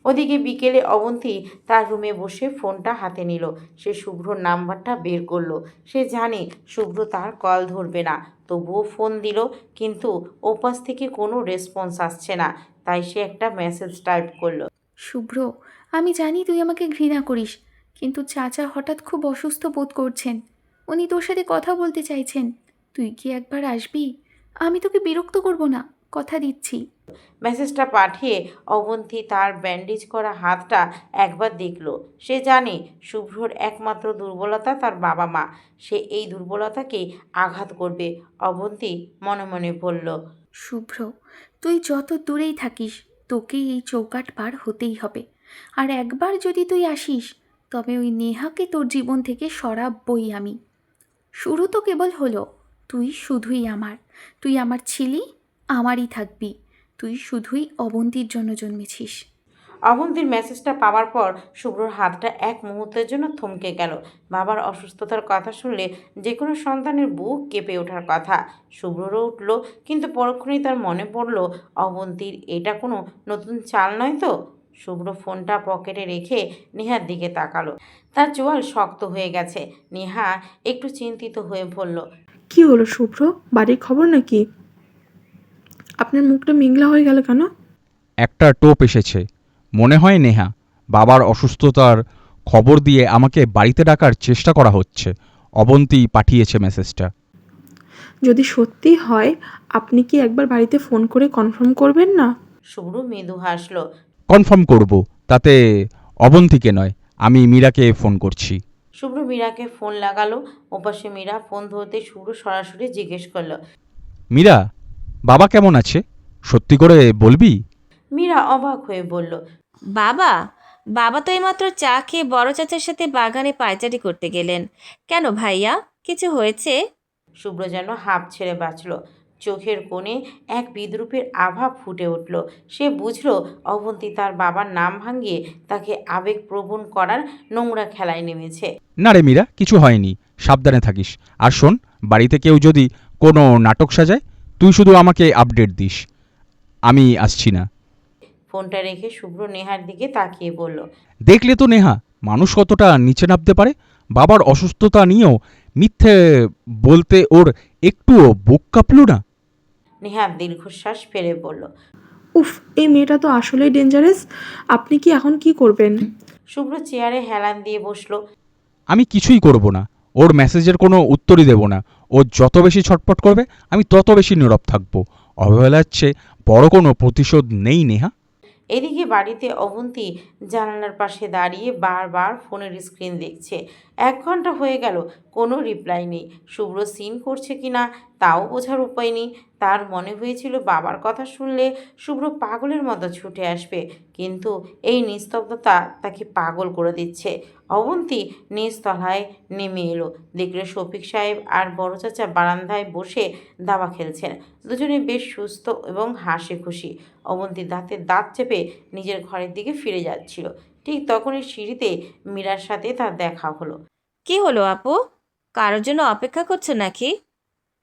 ওদিকে বিকেলে অবন্তী তার রুমে বসে ফোনটা হাতে নিল। সে শুভ্রর নাম্বারটা বের করলো। সে জানে শুভ্র তার কল ধরবে না, তবুও ফোন দিল। কিন্তু ওপাশ থেকে কোনো রেসপন্স আসছে না। তাই সে একটা মেসেজ টাইপ করলো। শুভ্র, আমি জানি তুই আমাকে ঘৃণা করিস, কিন্তু চাচা হঠাৎ খুব অসুস্থ বোধ করছেন। উনি তোর সাথে কথা বলতে চাইছেন। তুই কি একবার আসবি? আমি তোকে বিরক্ত করব না, কথা দিচ্ছি। মেসেজটা পাঠিয়ে অবন্তী তার ব্যান্ডেজ করা হাতটা একবার দেখল। সে জানে শুভ্রর একমাত্র দুর্বলতা তার বাবা মা। সে এই দুর্বলতাকেই আঘাত করবে। অবন্তী মনে মনে বলল। শুভ্র, তুই যত দূরেই থাকিস, তোকে এই চৌকাঠ পার হতেই হবে। আর একবার যদি তুই আসিস, তবে ওই নেহাকে তোর জীবন থেকে সরাবই আমি। শুরু তো কেবল হলো। তুই শুধুই আমার। তুই আমার ছিলি, আমারই থাকবি। তুই শুধুই অবন্তীর জন্য জন্মেছিস। অবন্তীর মেসেজটা পাওয়ার পর শুভ্রর হাতটা এক মুহূর্তের জন্য থমকে গেল। বাবার অসুস্থতার কথা শুনলে যে কোনো সন্তানের বুক কেঁপে ওঠার কথা। শুভ্ররও উঠল, কিন্তু পরক্ষণেই তার মনে পড়ল অবন্তীর এটা কোনো নতুন চাল নয় তো। শুভ্র ফোনটা পকেটে রেখে নেহার দিকে তাকালো। তার চোয়াল শক্ত হয়ে গেছে। নেহা একটু চিন্তিত হয়ে বলল। কি হলো শুভ্র? বাড়ির খবর নাকি? আপনার মুখটা মিংলা হয়ে গেল কেন? একটা টোপ এসেছে। মনে হয় নেহা বাবার অসুস্থতার খবর দিয়ে আমাকে বাড়িতে ডাকার চেষ্টা করা হচ্ছে। অবন্তী পাঠিয়েছে মেসেজটা। যদি সত্যি হয়, আপনি কি একবার বাড়িতে ফোন করে কনফার্ম করবেন না? শুভ্র মৃদু হাসল। কনফার্ম করব, তাতে অবন্তীকে নয়, আমি মীরাকে ফোন করছি। শুভ্র মীরাকে ফোন লাগালো। ওপাশে মীরা ফোন ধরতে শুভ্র সরাসরি জিজ্ঞেস করলো। মীরা, বাবা কেমন আছে? সত্যি করে বলবি? মীরা অবাক হয়ে বলল। বাবা? বাবা তো এইমাত্র চা খেয়ে বড় চাচার সাথে বাগানে পায়চারি করতে গেলেন। কেন ভাইয়া, কিছু হয়েছে? শুভ্র যেন হাঁপ ছেড়ে বাঁচল। চোখের কোণে এক বিদ্রূপের আভা ফুটে উঠল। সে বুঝল অবন্তী তার বাবার নাম ভাঙিয়ে তাকে আবেগপ্রবণ করার নোংরা খেলায় নেমেছে। না রে মীরা, কিছু হয়নি। সাবধানে থাকিস। আর শোন, বাড়িতে কেউ যদি কোনো নাটক সাজায়, তুই শুধু আমাকে আপডেট দিস। আমি আসছি না। ফোনটা রেখে শুভ্র নেহার দিকে তাকিয়ে বলল। দেখলে তো নেহা, মানুষ কতটা নিচে নামতে পারে। বাবার অসুস্থতা নিয়েও মিথ্যে বলতে ওর একটুও বুক কাঁপল না। নেহা দীর্ঘশ্বাস ফেলে বলল। উফ, এই মেয়েটা তো আসলেই ডেঞ্জারাস। আপনি কি এখন কি করবেন? শুভ্র চেয়ারে হেলান দিয়ে বসলো। আমি কিছুই করব না। ওর মেসেজের কোনো উত্তরই দেব না। ও যত বেশি ছটপট করবে, আমি তত বেশি নীরব থাকব। অবহেলার চেয়ে বড় কোনো প্রতিশোধ নেই নেহা। এদিকে বাড়িতে অবন্তী জানালার পাশে দাঁড়িয়ে বারবার ফোনের স্ক্রিন দেখছে। 1 ঘন্টা হয়ে গেল, কোনো রিপ্লাই নেই। শুভ্র সিন করছে কিনা তাও বোঝার উপায় নেই। তার মনে হয়েছিল বাবার কথা শুনলে শুভ্র পাগলের মতো ছুটে আসবে, কিন্তু এই নিস্তব্ধতা তাকে পাগল করে দিচ্ছে। অবন্তী নিচতলায় নেমে এলো। দেখলো শফিক সাহেব আর বড় চাচা বারান্দায় বসে দাবা খেলছেন। দুজনে বেশ সুস্থ এবং হাসি খুশি। অবন্তী দাঁতে দাঁত চেপে নিজের ঘরের দিকে ফিরে যাচ্ছিল। ঠিক তখনই সিঁড়িতে মীরার সাথে তার দেখা হলো। কি হলো আপু? কারোর জন্য অপেক্ষা করছো নাকি?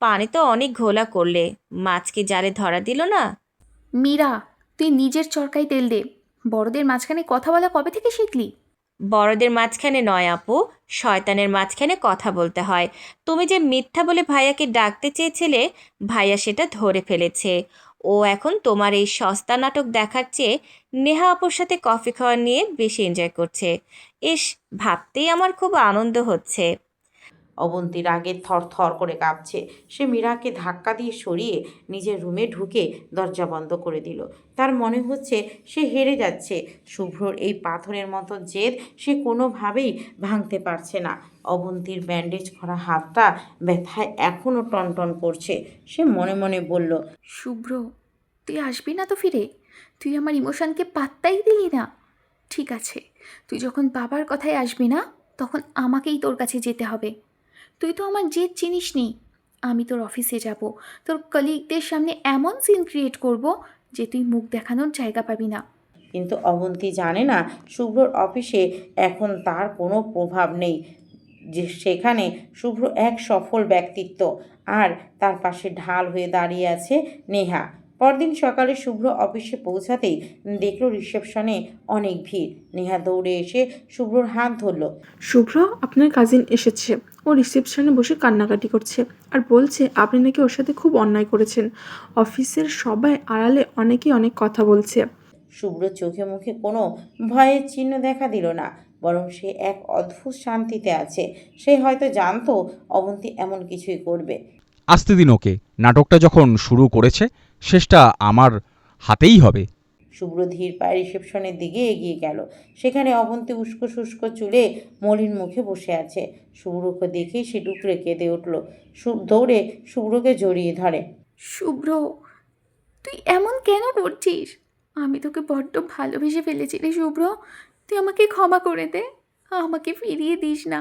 পানি তো অনেক ঘোলা করলে, মাছ কি জালে ধরা দিল না? মীরা, তুই নিজের চরকায় তেল দে। বড়দের মাঝখানে কথা বলা কবে থেকে শিখলি? বড়দের মাঝখানে নয় আপু, শয়তানের মাঝখানে কথা বলতে হয়। তুমি যে মিথ্যা বলে ভাইয়াকে ডাকতে চেয়েছিলে, ভাইয়া সেটা ধরে ফেলেছে। ও এখন তোমার এই সস্তা নাটক দেখার চেয়ে নেহা আপুর সাথে কফি খাওয়া নিয়ে বেশি এনজয় করছে। ইস, ভাবতেই আমার খুব আনন্দ হচ্ছে। অবন্তী রাগে থর থর করে কাঁপছে। সে মীরাকে ধাক্কা দিয়ে সরিয়ে নিজের রুমে ঢুকে দরজা বন্ধ করে দিল। তার মনে হচ্ছে সে হেরে যাচ্ছে। শুভ্রর এই পাথরের মতো জেদ সে কোনোভাবেই ভাঙতে পারছে না। অবন্তীর ব্যান্ডেজ করা হাতটা ব্যথায় এখনও টনটন করছে। সে মনে মনে বলল। শুভ্র, তুই আসবি না তো ফিরে? তুই আমার ইমোশনকে পাত্তাই দিলি না। ঠিক আছে, তুই যখন বাবার কথায় আসবি না, তখন আমাকেই তোর কাছে যেতে হবে। তুই তো আমার জেদ চিনিস নি। আমি তোর অফিসে যাব, তোর কলিগদের সামনে এমন সিন ক্রিয়েট করব যে তুই মুখ দেখানোর জায়গা পাবি না। কিন্তু অবন্তী জানে না শুভ্রর অফিসে এখন তার কোনো প্রভাব নেই। যে সেখানে শুভ্র এক সফল ব্যক্তিত্ব, আর তার পাশে ঢাল হয়ে দাঁড়িয়ে আছে নেহা। পরদিন সকালে শুভ্র অফিসে পৌঁছাতেই দেখলো রিসেপশনে অনেক ভিড়। নেহা দৌড়ে এসে শুভ্রর হাত ধরল। শুভ্র, আপনার কাজিন এসেছে। ও রিসেপশনে বসে কান্নাকাটি করছে আর বলছে আপনি নাকি ওর সাথে খুব অন্যায় করেছেন। অফিসের সবাই আড়ালে অনেকেই অনেক কথা বলছে। শুভ্র চোখে মুখে কোনো ভয়ের চিহ্ন দেখা দিল না, বরং সে এক অদ্ভুত শান্তিতে আছে। সে হয়তো জানতো অবন্তী এমন কিছুই করবে। আসতে দিন ওকে, নাটকটা যখন শুরু করেছে শেষটা আমার হাতেই হবে। শুভ্র ধীর পায়ে রিসেপশনের দিকে এগিয়ে গেল। সেখানে অবন্তী উস্কো শুষ্ক চুলে মলিন মুখে বসে আছে। শুভ্রকে দেখেই সে ডুকরে কেঁদে উঠল। দৌড়ে শুভ্রকে জড়িয়ে ধরে। শুভ্র, তুই এমন কেন করছিস? আমি তোকে বড্ড ভালোবেসে ফেলেছি রে শুভ্র। তুই আমাকে ক্ষমা করে দে, আমাকে ফিরিয়ে দিস না।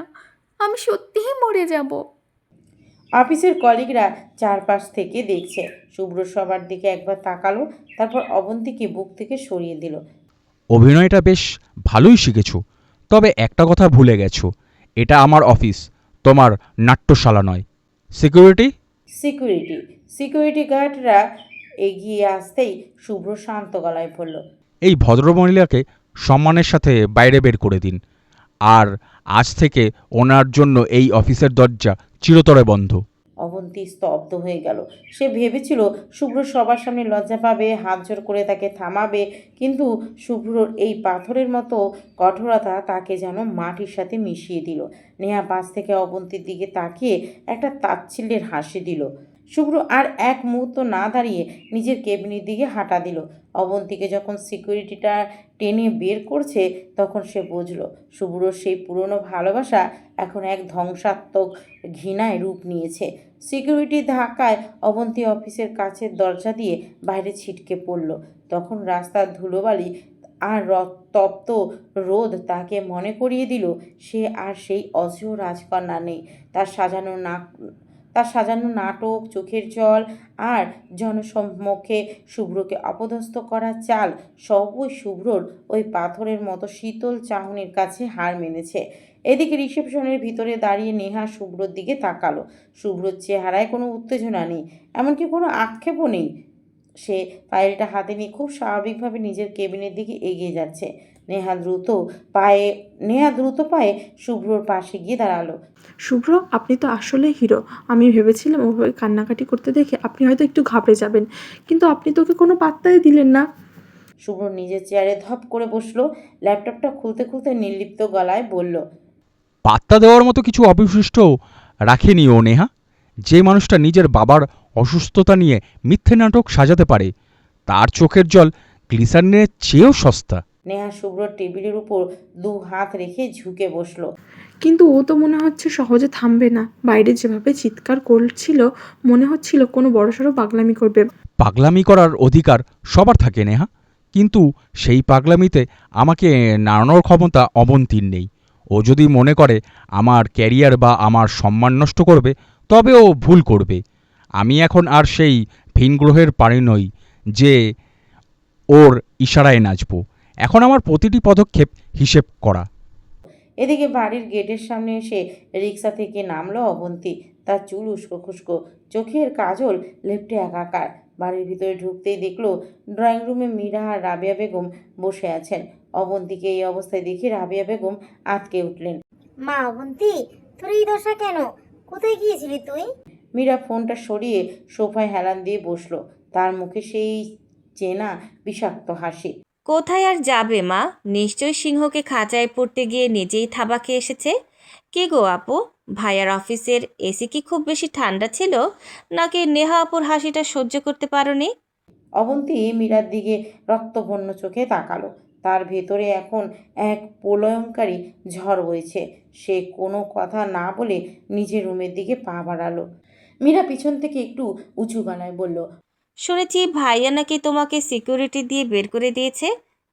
আমি সত্যিই মরে যাব। অফিসের কলিগরা চারপাশ থেকে দেখছে। শুভ্র সবার দিকে একবার তাকালো, তারপর অবন্তীকে বুক থেকে সরিয়ে দিল। অভিনয়টা বেশ ভালোই শিখেছো, তবে একটা কথা ভুলে গেছো, এটা আমার অফিস, তোমার নাট্যশালা নয়। সিকিউরিটি। সিকিউরিটি সিকিউরিটি গার্ডরা এগিয়ে আসতেই শুভ্র শান্ত গলায় বলল। এই ভদ্রমহিলাকে সম্মানের সাথে বাইরে বের করে দিন, আর আজ থেকে ওনার জন্য এই অফিসের দরজা চিরতরে বন্ধ। অবন্তী স্তব্ধ হয়ে গেল। সে ভেবেছিল শুভ্র সবার সামনে লজ্জা পাবে, হাত জোর করে তাকে থামাবে, কিন্তু শুভ্রর এই পাথরের মতো কঠোরতা তাকে যেন মাটির সাথে মিশিয়ে দিল। নেহা পাশ থেকে অবন্তীর দিকে তাকিয়ে একটা তাচ্ছিল্যের হাসি দিল। শুভ্র আর এক মুহূর্ত না দাঁড়িয়ে নিজের কেবিনের দিকে হাঁটা দিল। অবন্তীকে যখন সিকিউরিটিটা টেনে বের করছে তখন সে বুঝল শুভ্রর সেই পুরনো ভালোবাসা এখন এক ধ্বংসাত্মক ঘৃণায় রূপ নিয়েছে। সিকিউরিটির ধাক্কায় অবন্তী অফিসের কাছের দরজা দিয়ে বাইরে ছিটকে পড়ল। তখন রাস্তার ধুলোবালি আর তপ্ত রোদ তাকে মনে করিয়ে দিল সে আর সেই অজেয় রাজকন্যা নেই। তার সাজানো নাটক, চোখের জল আর জনসম্মুখে শুভ্রকে অপদস্থ করার চাল সবই শুভ্রর ওই পাথরের মতো শীতল চাহনির কাছে হার মেনেছে। এদিকে রিসেপশনের ভিতরে দাঁড়িয়ে নেহা শুভ্রর দিকে তাকালো। শুভ্রর চেহারায় কোনো উত্তেজনা নেই, এমনকি কোনো আক্ষেপও নেই। সে ফাইলটা হাতে নিয়ে খুব স্বাভাবিকভাবে নিজের কেবিনের দিকে এগিয়ে যাচ্ছে। নেহা দ্রুত পায়ে শুভ্রর পাশে গিয়ে দাঁড়ালো। শুভ্র, আপনি তো আসলে হিরো। আমি ভেবেছিলাম ওভাবে কান্নাকাটি করতে দেখে আপনি হয়তো একটু ঘাবড়ে যাবেন, কিন্তু আপনি তো ওকে কোনো পাত্তাই দিলেন না। শুভ্র নিজের চেয়ারে ধপ করে বসলো। ল্যাপটপটা খুলতে খুলতে নির্লিপ্ত গলায় বলল। পাত্তা দেওয়ার মতো কিছু অবশিষ্ট রাখেনি ও নেহা। যে মানুষটা নিজের বাবার অসুস্থতা নিয়ে মিথ্যে নাটক সাজাতে পারে, তার চোখের জল গ্লিসারিনের চেয়েও সস্তা। নেহা শুভ্রর টেবিলের উপর দু হাত রেখে ঝুঁকে বসলো। কিন্তু ও তো মনে হচ্ছে সহজে থামবে না। বাইরে যেভাবে চিৎকার করছিল মনে হচ্ছিল কোনো বড়সড় পাগলামি করবে। পাগলামি করার অধিকার সবার থাকে নেহা, কিন্তু সেই পাগলামিতে আমাকে নাড়ানোর ক্ষমতা অবন্তীর নেই। ও যদি মনে করে আমার ক্যারিয়ার বা আমার সম্মান নষ্ট করবে, তবে ও ভুল করবে। আমি এখন আর সেই ভিনগ্রহের প্রাণী নই যে ওর ইশারায় নাচব। এখন আমার প্রতিটি পদক্ষেপ হিসেব করা। এদিকে বাড়ির গেটের সামনে এসে রিক্সা থেকে নামলো অবন্তী। তার চুল উস্কো খুস্কো, চোখের কাজল লেপ্টে একাকার। বাড়ির ভিতরে ঢুকতেই দেখলো ড্রয়িং রুমে মীরা আর রাবেয়া বেগম বসে আছেন। অবন্তীকে এই অবস্থায় দেখে রাবেয়া বেগম আঁতকে উঠলেন। মা অবন্তী, তোর এই দশা কেন? কোথায় গিয়েছিলি তুই? মীরা ফোনটা সরিয়ে সোফায় হেলান দিয়ে বসলো। তার মুখে সেই চেনা বিষাক্ত হাসি। কোথায় আর যাবে মা, নিশ্চয়ই সিংহকে খাঁচায় পড়তে গিয়ে নিজেই থাবা খেয়ে এসেছে। কি গো আপু, ভাইয়ার অফিসের এসি কি খুব বেশি ঠান্ডা ছিল, নাকি নেহা আপুর হাসিটা সহ্য করতে পারোনি? অবন্তী মীরার দিকে রক্তবর্ণ চোখে তাকালো। তার ভেতরে এখন এক প্রলয়ঙ্কারী ঝড় বইছে। সে কোনো কথা না বলে নিজের রুমের দিকে পা বাড়ালো। মীরা পিছন থেকে একটু উঁচু গলায় বলল। শুনেছি ভাইয়া নাকি তোমাকে সিকিউরিটি দিয়ে বের করে দিয়েছে।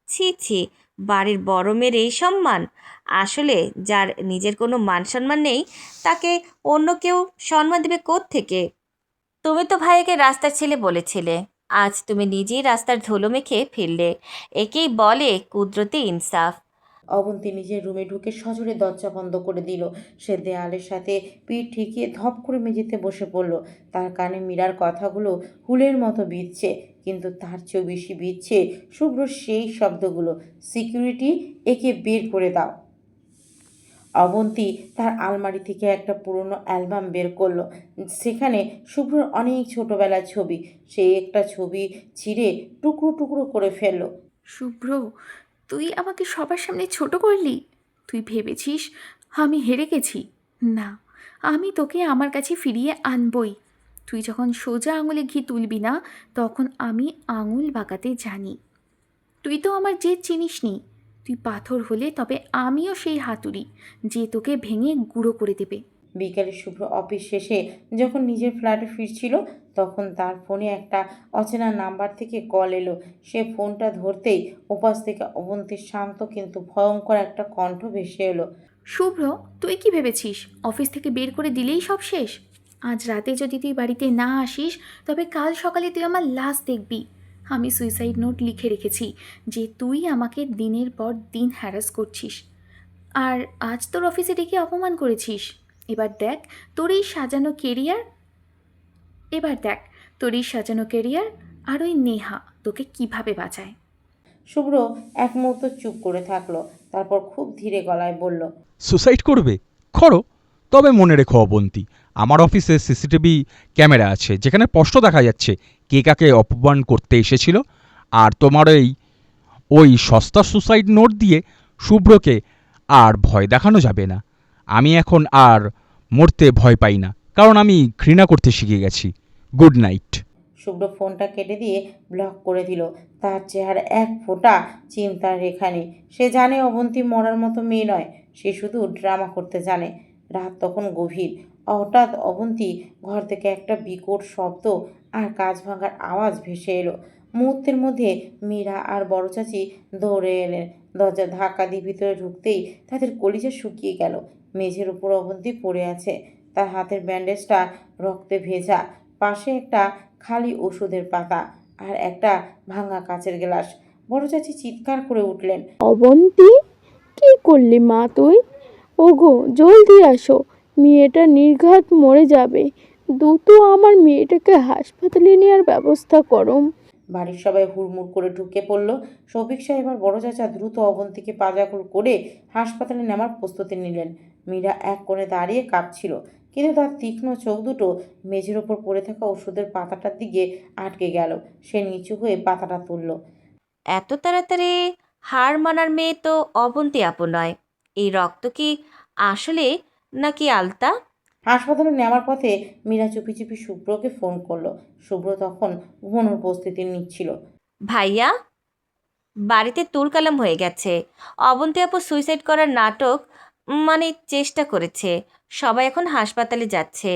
ছি ছি, বাড়ির বড় মেয়ের এই সম্মান! আসলে যার নিজের কোনো মান সম্মান নেই, তাকে অন্য কেউ সম্মান দেবে থেকে? তুমি তো ভাইয়াকে রাস্তার ছেলে বলেছিলে, আজ তুমি নিজেই রাস্তার ধুলো মেখে ফিরলে। একেই বলে কুদরতে ইনসাফ। অবন্তী নিজের রুমে ঢুকে সজোরে দরজা বন্ধ করে দিল। সে দেয়ালের সাথে পিঠ ঠেকিয়ে ধপ করে মেঝেতে বসে পড়ল। তার কানে মীরার কথাগুলো হুলের মতো বিঁধছে, কিন্তু তার চেয়েও বেশি বিচ্ছে শুভ্র সেই শব্দগুলো, সিকিউরিটি, একে বের করে দাও। অবন্তী তার আলমারি থেকে একটা পুরনো অ্যালবাম বের করলো। সেখানে শুভ্রর অনেক ছোটবেলার ছবি। সেই একটা ছবি ছিঁড়ে টুকরো টুকরো করে ফেললো। শুভ্র, তুই আমাকে সবার সামনে ছোট করলি। তুই ভেবেছিস আমি হেরে গেছি? না, আমি তোকে আমার কাছে ফিরিয়ে আনবই। তুই যখন সোজা আঙুলে ঘি তুলবি না, তখন আমি আঙুল বাঁকাতে জানি। তুই তো আমার জেদ চিনিসনি। তুই পাথর হলে তবে আমিও সেই হাতুড়ি যে তোকে ভেঙে গুঁড়ো করে দেবে। বিকালে শুভ্র অফিস শেষে যখন নিজের ফ্ল্যাটে ফিরছিল, তখন তার ফোনে একটা অচেনা নাম্বার থেকে কল এলো। সে ফোনটা ধরতেই ওপাশ থেকে অবন্তীর শান্ত কিন্তু ভয়ঙ্কর একটা কণ্ঠ ভেসে এলো। শুভ্র, তুই কি ভেবেছিস অফিস থেকে বের করে দিলেই সব শেষ? আজ রাতে যদি তুই বাড়িতে না আসিস, তবে কাল সকালে তুই আমার লাশ দেখবি। আমি সুইসাইড নোট লিখে রেখেছি যে তুই আমাকে দিনের পর দিন হ্যারাস করছিস, আর আজ তোর অফিসে ডেকে অপমান করেছিস। এবার দেখ তোর এই সাজানো কেরিয়ার এবার দেখ তোর এই সাজানো কেরিয়ার আর ওই নেহা তোকে কিভাবে বাঁচায়। শুভ্র এক মুহূর্ত চুপ করে থাকলো, তারপর খুব ধীরে গলায় বলল, সুসাইড করবে? করো, তবে মনে রেখো অবন্তী, আমার অফিসে সিসিটিভি ক্যামেরা আছে যেখানে স্পষ্ট দেখা যাচ্ছে কে কাকে অপমান করতে এসেছিল। আর তোমার ওই সস্তা সুসাইড নোট দিয়ে শুভ্রকে আর ভয় দেখানো যাবে না। আমি এখন আর মরতে ভয় পাই না, কারণ আমি ঘৃণা করতে শিখে গেছি। Good night. শুভ্র ফোনটা কেটে দিয়ে ব্লক করে দিল। তার চেহারা এক ফোঁটা চিন্তার রেখা নেই। সে জানে অবন্তী মরার মতো মেয়ে নয়, সে শুধু ড্রামা করতে জানে। রাত তখন গভীর। হঠাৎ অবন্তী ঘর থেকে একটা বিকট শব্দ আর কাঁচ ভাঙার আওয়াজ ভেসে এলো। মুহূর্তের মধ্যে মীরা আর বড় চাচি দৌড়ে এলেন। দরজা ধাক্কা দিয়ে ভিতরে ঢুকতেই তাদের কলিজা শুকিয়ে গেল। মেঝের উপর অবন্তী পড়ে আছে, তার হাতের ব্যান্ডেজটা রক্তে ভেজা। পাশে একটা খালি ওষুধের পাতা আর একটা ভাঙা কাচের গ্লাস। বড় চাচি চিৎকার করে উঠলেন, অবন্তী, কি করলি মা তুই? ওগো, জলদি আসো, মেয়েটা নির্ঘাত মরে যাবে। দ্রুত আমার মেয়েটাকে হাসপাতালে নেওয়ার ব্যবস্থা করো। বাড়ির সবাই হুড়মুড় করে ঢুকে পড়ল। শফিক সাহেব আর বড় চাচা দ্রুত অবন্তীকে পাজাকুল করে হাসপাতালে নেওয়ার প্রস্তুতি নিলেন। মীরা এক কোণে দাঁড়িয়ে কাঁপছিল, কিন্তু তার তীক্ষ্ণ চোখ দুটো মেঝের ওপর পড়ে থাকা ওষুধের পাতাটার দিকে আটকে গেল। সে নিচু হয়ে পাতাটা তুলল। এত তাড়াতাড়ি হার মানার মেয়ে তো অবন্তী আপু নয়। এই রক্ত কি আসলে নাকি আলতা? হাসপাতালে নেওয়ার পথে মীরা চুপি চুপি শুভ্রকে ফোন করলো। শুভ্র তখন ঘুমানোর প্রস্তুতি নিচ্ছিল। ভাইয়া, বাড়িতে তুলকালাম হয়ে গেছে। অবন্তী আপু সুইসাইড করার নাটক, মানে চেষ্টা করেছে। সবাই এখন হাসপাতালে যাচ্ছে।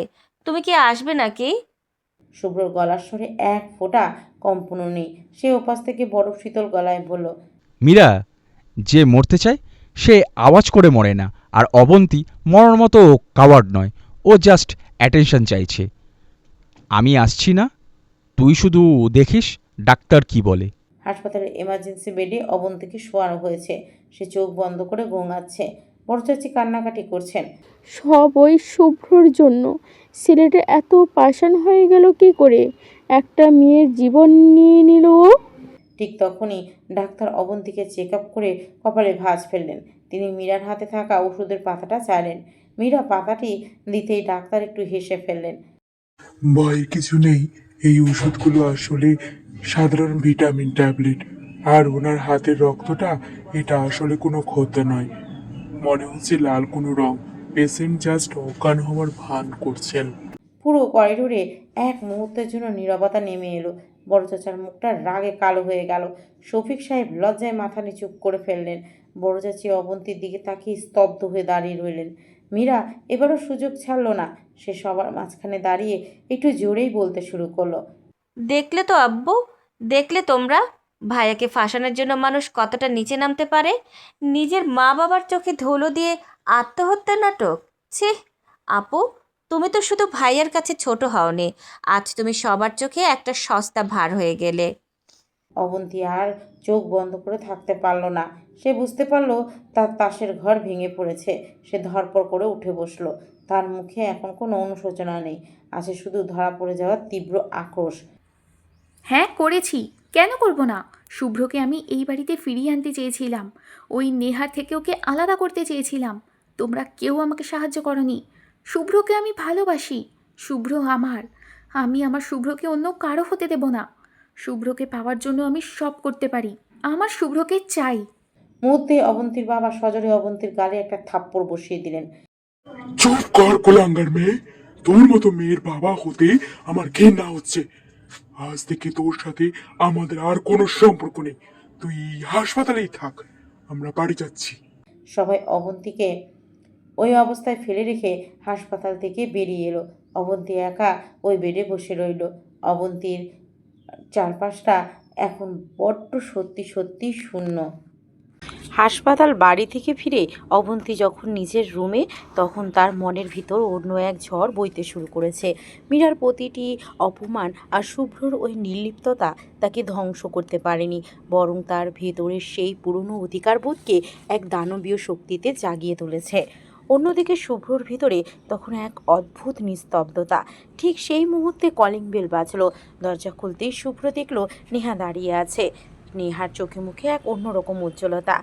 তুমি কি আসবে নাকি? শুভ্রর গলার স্বরে এক ফোঁটা কম্পনও নেই। সে ওপাশ থেকে বরফ শীতল গলায় বলল, মীরা, যে মরতে চায় সে আওয়াজ করে মরে না। আর অবন্তী মরার মতো কাওয়ার্ড নয়, ও জাস্ট অ্যাটেনশন চাইছে। আমি আসছি না, তুই শুধু দেখিস ডাক্তার কি বলে। হাসপাতালের এমার্জেন্সি বেডে অবন্তীকে শোয়ানো হয়েছে। সে চোখ বন্ধ করে গোঙাচ্ছে। বড় চাচি কান্নাকাটি করছেন। সব ওই শুভ্রর জন্য। ছেলেটা এত পাষাণ হয়ে গেল কি করে? একটা মেয়ের জীবন নিয়ে নিল ও। ঠিক তখনই ডাক্তার অবন্তীকে চেক আপ করে কপালে ভাঁজ ফেললেন। তিনি মীরার হাতে থাকা ওষুধের পাতাটা চাইলেন। মীরা পাতাটি দিতেই ডাক্তার একটু হেসে ফেললেন। ভয়ের কিছু নেই, এই ওষুধগুলো আসলে সাধারণ ভিটামিন ট্যাবলেট। আর ওনার হাতের রক্তটা, এটা আসলে কোনো ক্ষত নয়। মনে হচ্ছে লাল কোনো রং। পেশেন্ট জাস্ট অজ্ঞান হওয়ার ভান করছেন। পুরো করিডোরে এক মুহূর্তের জন্য নীরবতা নেমে এলো। বড় চাচার মুখটা রাগে কালো হয়ে গেল। শফিক সাহেব লজ্জায় মাথা নিচু করে ফেললেন। বড় চাচি অবন্তীর দিকে তাকিয়ে স্তব্ধ হয়ে দাঁড়িয়ে রইলেন। মীরা এবারও সুযোগ ছাড়ল না। সে সবার মাঝখানে দাঁড়িয়ে একটু জোরেই বলতে শুরু করলো, দেখলে তো আব্বু, দেখলে তোমরা ভাইয়াকে ফাঁসানোর জন্য মানুষ কতটা নিচে নামতে পারে। নিজের মা বাবার চোখে ধুলো দিয়ে আত্মহত্যার নাটক। ছি আপু, তুমি তো শুধু ভাইয়ার কাছে ছোট হওনি, আজ তুমি সবার চোখে একটা সস্তা ভার হয়ে গেলে। অবন্তী আর চোখ বন্ধ করে থাকতে পারল না। সে বুঝতে পারল তার তাসের ঘর ভেঙে পড়েছে। সে ধরপড় করে উঠে বসলো। তার মুখে এখন কোনো অনুশোচনা নেই, আছে শুধু ধরা পড়ে যাওয়ার তীব্র আক্রোশ। হ্যাঁ করেছি, কেন করব না? শুভ্রকে আমি এই বাড়িতে ফিরিয়ে আনতে চেয়েছিলাম, ওই নেহার থেকে ওকে আলাদা করতে চেয়েছিলাম। তোমরা কেউ আমাকে সাহায্য করনি। শুভ্রকে আমি ভালোবাসি, শুভ্র আমার। আমি আমার শুভ্রকে অন্য কারো হতে দেব না। শুভ্রকে পাওয়ার জন্য আমি সব করতে পারি। আমার শুভ্রকে চাই। মুহূর্তে অবন্তীর বাবা সজোরে অবন্তীর গালে একটা থাপ্পড় বসিয়ে দিলেন। চুপ কর কুলাঙ্গার মেয়ে, তোর মতো মেয়ের বাবা হতে আমার ঘৃণা হচ্ছে। আজ থেকে তোর সাথে আমাদের আর কোনো সম্পর্ক নেই, তুই হাসপাতালেই থাক, আমরা বাড়ি যাচ্ছি। সবাই অবন্তীকে ওই অবস্থায় ফেলে রেখে হাসপাতাল থেকে বেরিয়ে এলো। অবন্তী একা ওই বেডে বসে রইল। অবন্তীর চারপাশটা এখন বড্ড সত্যি সত্যি শূন্য। হাসপাতাল বাড়ি থেকে ফিরে অবন্তী যখন নিজের রুমে, তখন তার মনের ভিতর অন্য এক ঝড় বইতে শুরু করেছে। মীরার প্রতিটি অপমান আর শুভ্রর ওই নির্লিপ্ততা তাকে ধ্বংস করতে পারেনি, বরং তার ভেতরের সেই পুরনো অধিকারবোধকে এক দানবীয় শক্তিতে জাগিয়ে তুলেছে। অন্যদিকে শুভ্রর ভিতরে তখন এক অদ্ভুত নিস্তব্ধতা। ঠিক সেই মুহূর্তে কলিং বেল বাজলো। দরজা খুলতেই শুভ্র দেখল নেহা দাঁড়িয়ে আছে। নেহার চোখে মুখে এক অন্যরকম উজ্জ্বলতা।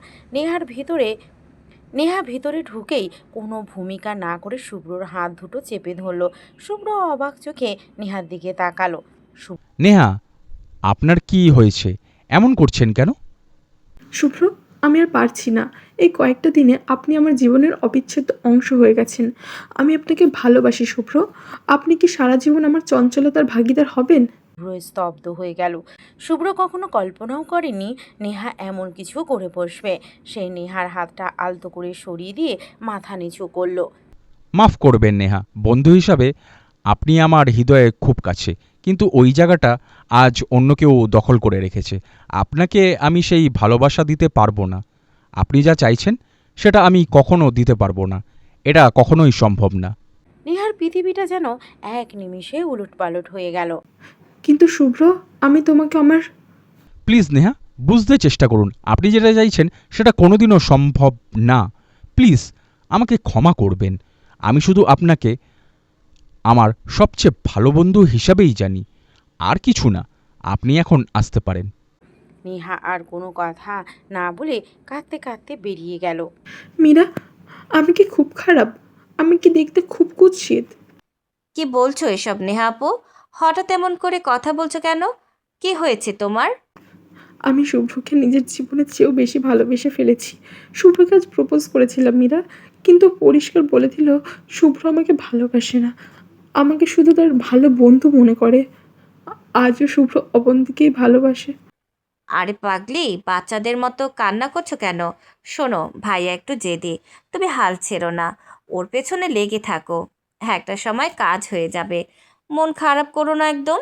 নেহা ভিতরে ঢুকেই কোনো ভূমিকা না করে শুভ্রর হাত দুটো চেপে ধরল। শুভ্র অবাক চোখে নেহার দিকে তাকালো। নেহা, আপনার কি হয়েছে? এমন করছেন কেন? শুভ্র, আমি আর পারছি না। এই কয়েকটা দিনে আপনি আমার জীবনের অবিচ্ছেদ্য অংশ হয়ে গেছেন। আমি আপনাকে ভালোবাসি শুভ্র। আপনি কি সারা জীবন আমার চঞ্চলতার ভাগীদার হবেন? শুভ্র স্তব্ধ হয়ে গেল। শুভ্র কখনো কল্পনাও করেনি নেহা এমন কিছু করে বসবে। সেই নেহার হাতটা আলতো করে সরিয়ে দিয়ে মাথা নিচু করলো। মাফ করবেন নেহা, বন্ধু হিসাবে আপনি আমার হৃদয়ে খুব কাছে, কিন্তু ওই জায়গাটা আজ অন্য কেউ দখল করে রেখেছে। আপনাকে আমি সেই ভালোবাসা দিতে পারবো না। আপনি যা চাইছেন সেটা আমি কখনো দিতে পারবো না, এটা কখনোই সম্ভব না। নেহার পৃথিবীটা যেন এক নিমিষে উলটপালট হয়ে গেল। কিন্তু শুভ্র, আমি তোমাকে আমার প্লিজ নেহা, বুঝতে চেষ্টা করুন। আপনি যেটা চাইছেন সেটা কোনোদিনও সম্ভব না। প্লিজ আমাকে ক্ষমা করবেন। আমি শুধু আপনাকে আমার সবচেয়ে ভালো বন্ধু হিসাবেই জানি, আর কিছু না। আপনি এখন আসতে পারেন। নেহা আর কোনো কথা না বলে কাঁদতে কাঁদতে বেরিয়ে গেল। মীরা, আমি কি খুব খারাপ? আমি কি দেখতে খুব কুৎসিত? কি বলছো এসব নেহা আপু? হঠাৎ এমন করে কথা বলছো কেন? কি হয়েছে তোমার? আমি শুভ্রকে নিজের জীবনের চেয়েও বেশি ভালোবেসে ফেলেছি। শুভ্রকে আজ প্রপোজ করেছিলাম মীরা, কিন্তু পরিষ্কার বলে দিল শুভ্র আমাকে ভালোবাসে না, আমাকে শুধু তার ভালো বন্ধু মনে করে। আজও শুভ্র অবন্তীকেই ভালোবাসে। আরে পাগলি, বাচ্চাদের মতো কান্না করছো কেন? শোনো, ভাইয়া একটু জেদি, তুমি হাল ছেড়ো না, ওর পেছনে লেগে থাকো। একটা সময় কাজ হয়ে যাবে, মন খারাপ করো না একদম।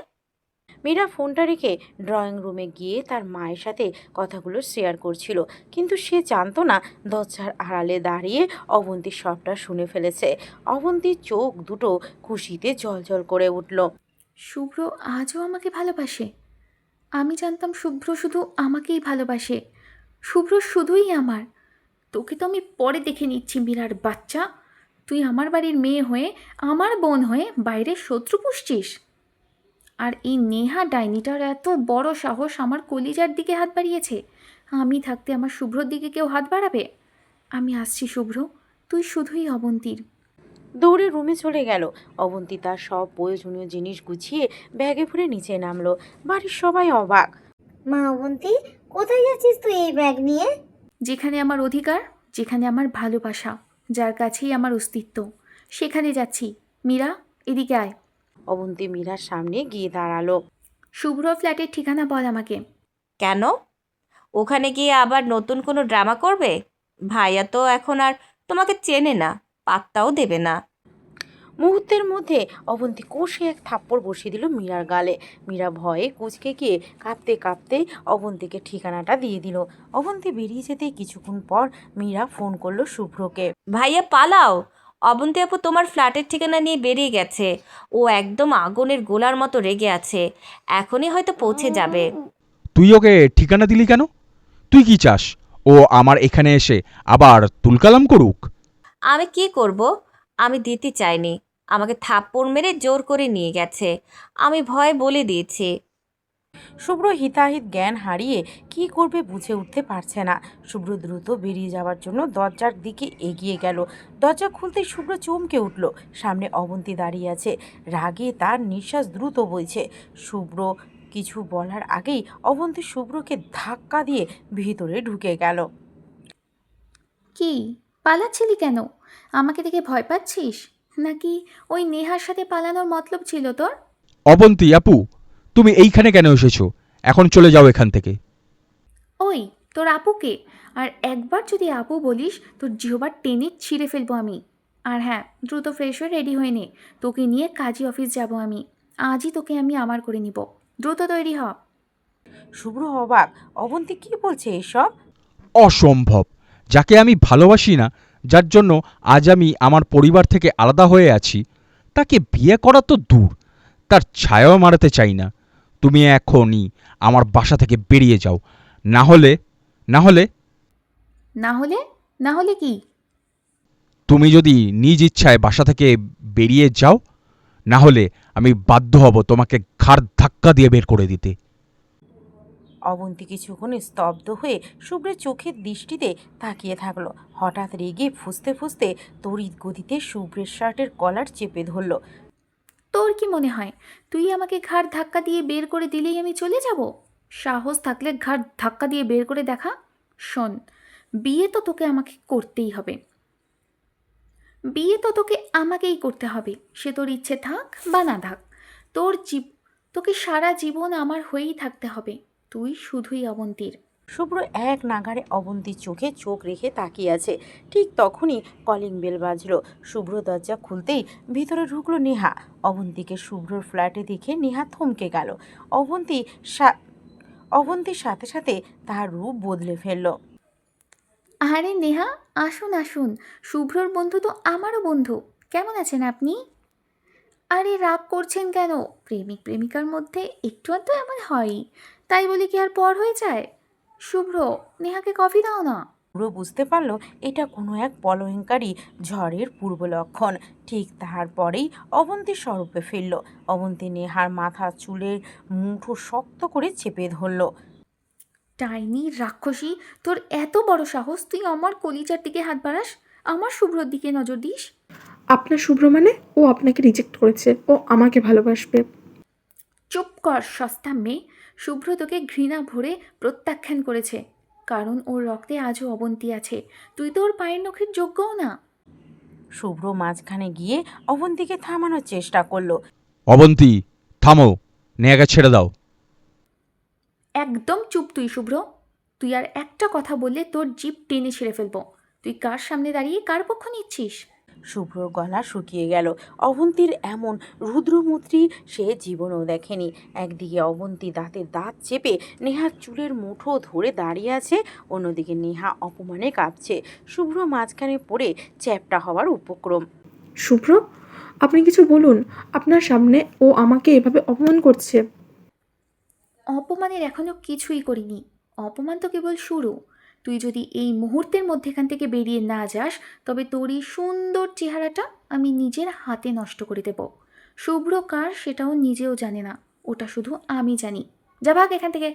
মীরা ফোনটা রেখে ড্রয়িং রুমে গিয়ে তার মায়ের সাথে কথাগুলো শেয়ার করছিল, কিন্তু সে জানতো না দরজার আড়ালে দাঁড়িয়ে অবন্তী সবটা শুনে ফেলেছে। অবন্তীর চোখ দুটো খুশিতে জ্বলজ্বল করে উঠল। শুভ্র আজও আমাকে ভালোবাসে? আমি জানতাম শুভ্র শুধু আমাকেই ভালোবাসে। শুভ্র শুধুই আমার। তোকে তো আমি পরে দেখে নিচ্ছি মীরার বাচ্চা। তুই আমার বাড়ির মেয়ে হয়ে, আমার বোন হয়ে বাইরে শত্রু পুষছিস। আর এই নেহা ডাইনিটার এত বড় সাহস আমার কলিজার দিকে হাত বাড়িয়েছে। আমি থাকতে আমার শুভ্রর দিকে কেউ হাত বাড়াবে? আমি আসছি শুভ্র, তুই শুধুই অবন্তীর। দৌড়ে রুমে চলে গেল। অবন্তী তার সব প্রয়োজনীয় জিনিস গুছিয়ে ব্যাগে ভরে নিচে নামলো। বাড়ির সবাই অবাক। মা অবন্তী, কোথায় যাচ্ছিস তুই এই ব্যাগ নিয়ে? যেখানে আমার অধিকার, যেখানে আমার ভালোবাসা, যার কাছেই আমার অস্তিত্ব, সেখানে যাচ্ছি। মীরা, এদিকে আয়। অবন্তী মীরার সামনে গিয়ে দাঁড়ালো। শুভ্র ফ্ল্যাটের ঠিকানা বল আমাকে। কেন? ওখানে গিয়ে আবার নতুন কোনো ড্রামা করবে? ভাইয়া তো এখন আর তোমাকে চেনে না, পাত্তাও দেবে না। মুহূর্তের মধ্যে অবন্তী কষে এক থাপ্পড় বসিয়ে দিল মীরার গালে। মীরা ভয়ে কুঁচকে গিয়ে কাঁপতে কাঁপতে অবন্তীকে ঠিকানাটা দিয়ে দিল। অবন্তী বেরিয়ে যেতেই কিছুক্ষণ পর মীরা ফোন করলো শুভ্রকে। ভাইয়া পালাও, অবন্তী আপু তোমার ফ্ল্যাটের ঠিকানা নিয়ে বেরিয়ে গেছে। ও একদম আগুনের গোলার মতো রেগে আছে, এখনই হয়তো পৌঁছে যাবে। তুই ওকে ঠিকানা দিলি কেন? তুই কি চাস ও আমার এখানে এসে আবার তুলকালাম করুক? আমি কি করব? আমি দিতে চাইনি, আমাকে থাপ্পড় মেরে জোর করে নিয়ে গেছে। আমি ভয়ে বলে দিয়েছি। শুভ্র হিতাহিত জ্ঞান হারিয়ে কি করবে বুঝে উঠতে পারছে না। শুভ্র দ্রুত বেরিয়ে যাওয়ার জন্য দরজার দিকে এগিয়ে গেল। দরজা খুলতেই শুভ্র চমকে উঠল। সামনে অবন্তী দাঁড়িয়ে আছে, রাগে তার নিঃশ্বাস দ্রুত বইছে। শুভ্র কিছু বলার আগেই অবন্তী শুভ্রকে ধাক্কা দিয়ে ভিতরে ঢুকে গেল। কি পালাচ্ছিলি কেন? আমাকে দেখে ভয় পাচ্ছিস? নাকি ওই নেহার সাথে পালানোর মতলব ছিল তোর? অবন্তী আপু, তুমি এইখানে কেন এসেছো? এখন চলে যাও এখান থেকে। ওই তোর আপুকে আর একবার যদি আপু বলিস তোর জিহবার টেনে ছিঁড়ে ফেলবো আমি। আর হ্যাঁ, দ্রুত ফ্রেশ হয়ে রেডি হয়ে নে, তোকে নিয়ে কাজী অফিস যাব আমি। আজই তোকে আমি আমার করে নিব। দ্রুত তৈরি হ। শুভ্র অবাক, অবন্তী কি বলছে এসব? অসম্ভব! যাকে আমি ভালোবাসি না, যার জন্য আজ আমি আমার পরিবার থেকে আলাদা হয়ে আছি, তাকে বিয়ে করা তো দূর, তার ছায়াও মারাতে চাই না। তুমি এখনই আমার বাসা থেকে বেরিয়ে যাও, না হলে না হলে না হলে? না হলে কি? তুমি যদি নিজ ইচ্ছায় বাসা থেকে বেরিয়ে যাও, না হলে আমি বাধ্য হব তোমাকে ঘাড় ধাক্কা দিয়ে বের করে দিতে। অবন্তী কিছুক্ষণ স্তব্ধ হয়ে শুভ্রের চোখের দৃষ্টিতে তাকিয়ে থাকলো। হঠাৎ রেগে ফুঁসতে ফুঁসতে তড়িৎ গতিতে শুভ্রের শার্টের কলার চেপে ধরল। তোর কি মনে হয় তুই আমাকে ঘাড় ধাক্কা দিয়ে বের করে দিলেই আমি চলে যাব? সাহস থাকলে ঘাড় ধাক্কা দিয়ে বের করে দেখা। শোন, বিয়ে তো তোকে আমাকে করতেই হবে। বিয়ে তো তোকে আমাকেই করতে হবে, সে তোর ইচ্ছে থাক বা না থাক। তোকে সারা জীবন আমার হয়েই থাকতে হবে। তুই শুধুই অবন্তীর। শুভ্র এক নাগাড়ে অবন্তীর চোখে চোখ রেখে তাকিয়ে আছে। ঠিক তখনই কলিং বেল বাজলো। শুভ্র দরজা খুলতেই ভিতরে ঢুকলো নেহা। অবন্তীকে শুভ্রর ফ্ল্যাটে দেখে নেহা থমকে গেল। অবন্তী অবন্তীর সাথে সাথে তার রূপ বদলে ফেলল। আরে নেহা, আসুন আসুন, শুভ্রর বন্ধু তো আমারও বন্ধু। কেমন আছেন আপনি? আরে রাগ করছেন কেন? প্রেমিক প্রেমিকার মধ্যে একটু আধটু এমন হয়ই, তাই বলে কি আর পর হয়ে যায়? শুভ্র, নেহাকে কফি দাও না। পুরো বুঝতে পারল এটা কোনো এক প্রলয়ঙ্কারী ঝড়ের পূর্ব লক্ষণ। ঠিক তারপরেই অবন্তী স্বরূপে ফিরল। অবন্তী নেহার মাথা চুলের মুঠো শক্ত করে চেপে ধরল। ডাইনি রাক্ষসী, তোর এত বড় সাহস তুই আমার কলিজার দিকে হাত বাড়াস, আমার শুভ্রর দিকে নজর দিস? আপনার শুভ্র মানে ও আপনাকে রিজেক্ট করেছে, ও আমাকে ভালোবাসবে। চুপ কর সস্তা মেয়ে। শুভ্র তোকে ঘৃণা ভরে প্রত্যাখ্যান করেছে, কারণ ওর রক্তে আজও অবন্তী আছে। তুই তো ওর পায়ের নখের যোগ্যও না। শুভ্র মাঝখানে গিয়ে অবন্তীকে থামানোর চেষ্টা করলো। অবন্তী, থামো, নেহাকে ছেড়ে দাও। একদম চুপ তুই শুভ্র। তুই আর একটা কথা বললে তোর জিভ টেনে ছিঁড়ে ফেলবো। তুই কার সামনে দাঁড়িয়ে কার পক্ষ নিচ্ছিস? শুভ্রর গলা শুকিয়ে গেল। অবন্তীর এমন রুদ্রমূর্তি সে জীবনেও দেখেনি। একদিকে অবন্তী দাঁতের দাঁত চেপে নেহার চুলের মুঠো ধরে দাঁড়িয়ে আছে, অন্যদিকে নেহা অপমানে কাঁপছে। শুভ্র মাঝখানে পড়ে চ্যাপ্টা হওয়ার উপক্রম। শুভ্র, আপনি কিছু বলুন, আপনার সামনে ও আমাকে এভাবে অপমান করছে। অপমানের এখনো কিছুই করিনি। অপমান তো কেবল শুরু। তুই যদি এই মুহূর্তের মধ্যেখান থেকে বেরিয়ে না যাস, তবে তোর এই সুন্দর চেহারাটা আমি নিজের হাতে নষ্ট করে দেব। শুভ্র কার সেটাও নিজেও জানে না, ওটা শুধু আমি জানি। যা ভাগ এখান থেকে।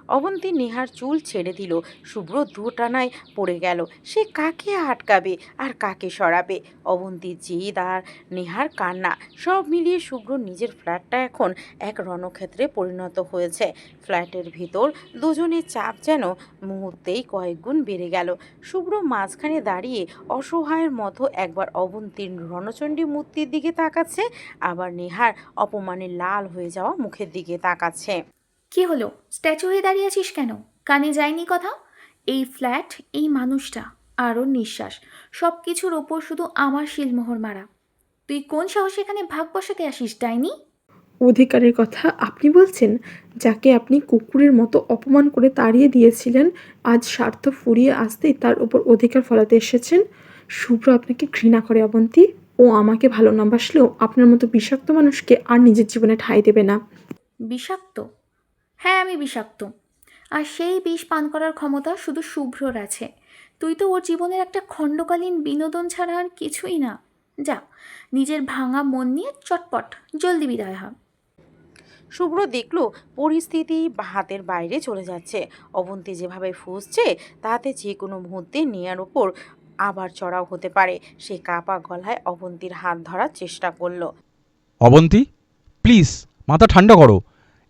অবন্তী নেহার চুল ছেড়ে দিল। শুভ্র দুটানায় পড়ে গেল। সে কাকে আটকাবে আর কাকে সরাবে? অবন্তীর জিদ আর নেহার কান্না সব মিলিয়ে শুভ্র নিজের ফ্ল্যাটটা এখন এক রণক্ষেত্রে পরিণত হয়েছে। ফ্ল্যাটের ভিতর দুজনের চাপ যেন মুহূর্তেই কয়েক গুণ বেড়ে গেল। শুভ্র মাঝখানে দাঁড়িয়ে অসহায়ের মতো একবার অবন্তীর রণচণ্ডী মূর্তির দিকে তাকাচ্ছে, আবার নেহার অপমানে লাল হয়ে যাওয়া মুখের দিকে তাকাচ্ছে। কি হলো? স্ট্যাচু হয়ে দাঁড়িয়ে আছিস কেন? কানে যায়নি কথা? এই ফ্ল্যাট, এই মানুষটা আর ওর নিঃশ্বাস, সব কিছুর ওপর শুধু আমার শিলমোহর মারা। তুই কোন সাহসে এখানে ভাগ বসাতে আসিস ডাইনি? অধিকারের কথা আপনি বলছেন? যাকে আপনি কুকুরের মতো অপমান করে তাড়িয়ে দিয়েছিলেন, আজ স্বার্থ ফুরিয়ে আসতেই তার উপর অধিকার ফলাতে এসেছেন। শুভ্র আপনাকে ঘৃণা করে অবন্তী। ও আমাকে ভালো না বাসলেও আপনার মতো বিষাক্ত মানুষকে আর নিজের জীবনে ঠাঁই দেবে না। বিষাক্ত? হ্যাঁ, আমি বিষাক্ত। আর সেই বিষ পান করার ক্ষমতা শুধু শুভ্রর আছে। তুই তো ওর জীবনের একটা খণ্ডকালীন বিনোদন ছাড়া আর কিছুই না। যা, নিজের ভাঙা মন নিয়ে চটপট জলদি বিদায় হ। শুভ্র দেখল পরিস্থিতি হাতের বাইরে চলে যাচ্ছে। অবন্তী যেভাবে ফুঁসছে তাতে যে কোনো মুহূর্তে নেয়ার উপর আবার চড়াও হতে পারে। সে কাপা গলায় অবন্তীর হাত ধরার চেষ্টা করলো। অবন্তী, প্লিজ মাথা ঠান্ডা করো।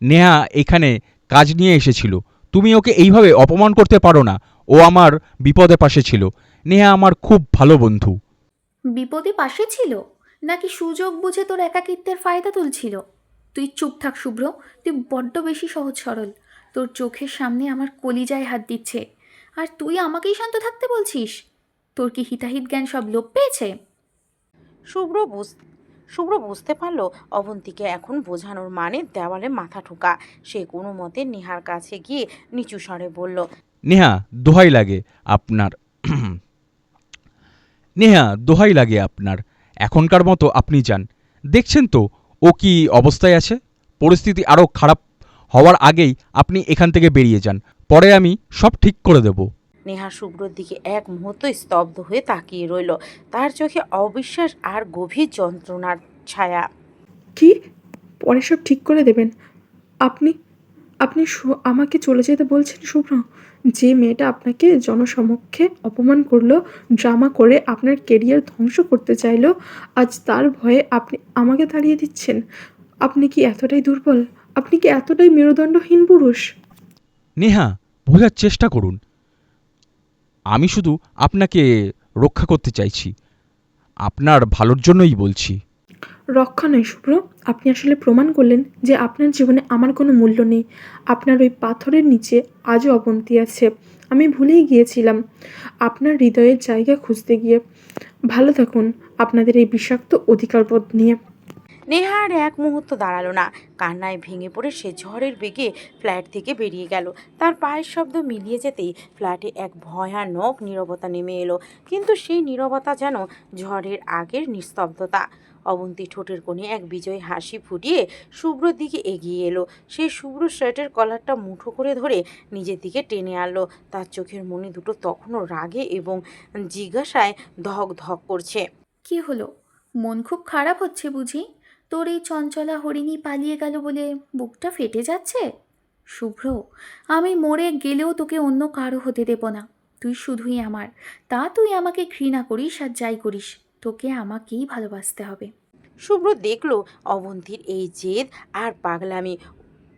নেহা এখানে কাজ নিয়ে এসেছিল, তুমি ওকে এইভাবে অপমান করতে পারো না। ও আমার বিপদে পাশে ছিল। নেহা আমার খুব ভালো বন্ধু। বিপদে পাশে ছিল নাকি সুযোগ বুঝে তোর একাকিত্বের ফায়দা তুলছিল? তুই চুপ থাক শুভ্র, তুই বড্ড বেশি সহজ সরল। তোর চোখের সামনে আমার কলিজায় হাত দিচ্ছে, আর তুই আমাকেই শান্ত থাকতে বলছিস? তোর কি হিতাহিত জ্ঞান সব লোপ পেয়েছে? শুভ্র বুঝতে পারলো অবন্তীকে এখন বোঝানোর মানে দেওয়ালে মাথা ঠোকা। সে কোনো মতে নেহার কাছে গিয়ে নিচু স্বরে বলল, নেহা দোহাই লাগে আপনার নেহা দোহাই লাগে আপনার, এখনকার মতো আপনি যান। দেখছেন তো ও কি অবস্থায় আছে। পরিস্থিতি আরও খারাপ হওয়ার আগেই আপনি এখান থেকে বেরিয়ে যান, পরে আমি সব ঠিক করে দেব। নেহা শুভ্রর দিকে এক মুহূর্ত স্তব্ধ হয়ে তাকিয়ে রইল। তার চোখে অবিশ্বাস আর গভীর যন্ত্রণার ছায়া। কি? পরে সব ঠিক করে দেবেন? আপনি আপনি আমাকে চলে যেতে বলছেন শুভ্র? যে মেয়েটা আপনাকে জনসমক্ষে অপমান করলো, ড্রামা করে আপনার কেরিয়ার ধ্বংস করতে চাইলো, আজ তার ভয়ে আপনি আমাকে তাড়িয়ে দিচ্ছেন? আপনি কি এতটাই দুর্বল? আপনি কি এতটাই মেরুদণ্ডহীন পুরুষ? নেহা, বোঝার চেষ্টা করুন। আমি শুধু আপনাকে রক্ষা করতে চাইছি, আপনার ভালোর জন্যই বলছি। রক্ষা নয় শুভ্র, আপনি আসলে প্রমাণ করলেন যে আপনার জীবনে আমার কোনো মূল্য নেই। আপনার ওই পাথরের নিচে আজও অবন্তী আছে। আমি ভুলেই গিয়েছিলাম আপনার হৃদয়ের জায়গা খুঁজতে গিয়ে। ভালো থাকুন আপনাদের এই বিষাক্ত অধিকারবোধ নিয়ে। নেহা আর এক মুহূর্ত দাঁড়ালো না। কান্নায় ভেঙে পড়ে সে ঝড়ের বেগে ফ্ল্যাট থেকে বেরিয়ে গেল। তার পায়ের শব্দ মিলিয়ে যেতেই ফ্ল্যাটে এক ভয়ানক নীরবতা নেমে এলো। কিন্তু সেই নীরবতা যেন ঝড়ের আগের নিস্তব্ধতা। অবন্তী ঠোঁটের কোণে এক বিজয়ী হাসি ফুটিয়ে শুভ্রর দিকে এগিয়ে এলো। সে শুভ্র শার্টের কলারটা মুঠো করে ধরে নিজের দিকে টেনে আনলো। তার চোখের মনি দুটো তখনও রাগে এবং জিজ্ঞাসায় ধক ধক করছে। কি হলো? মন খুব খারাপ হচ্ছে বুঝি? তোর এই চঞ্চলা হরিণী পালিয়ে গেল বলে বুকটা ফেটে যাচ্ছে? শুভ্র, আমি মরে গেলেও তোকে অন্য কারো হতে দেব না। তুই শুধুই আমার। তা তুই আমাকে ঘৃণা করিস আর যাই করিস, তোকে আমাকেই ভালোবাসতে হবে। শুভ্র দেখল অবন্তীর এই জেদ আর পাগলামি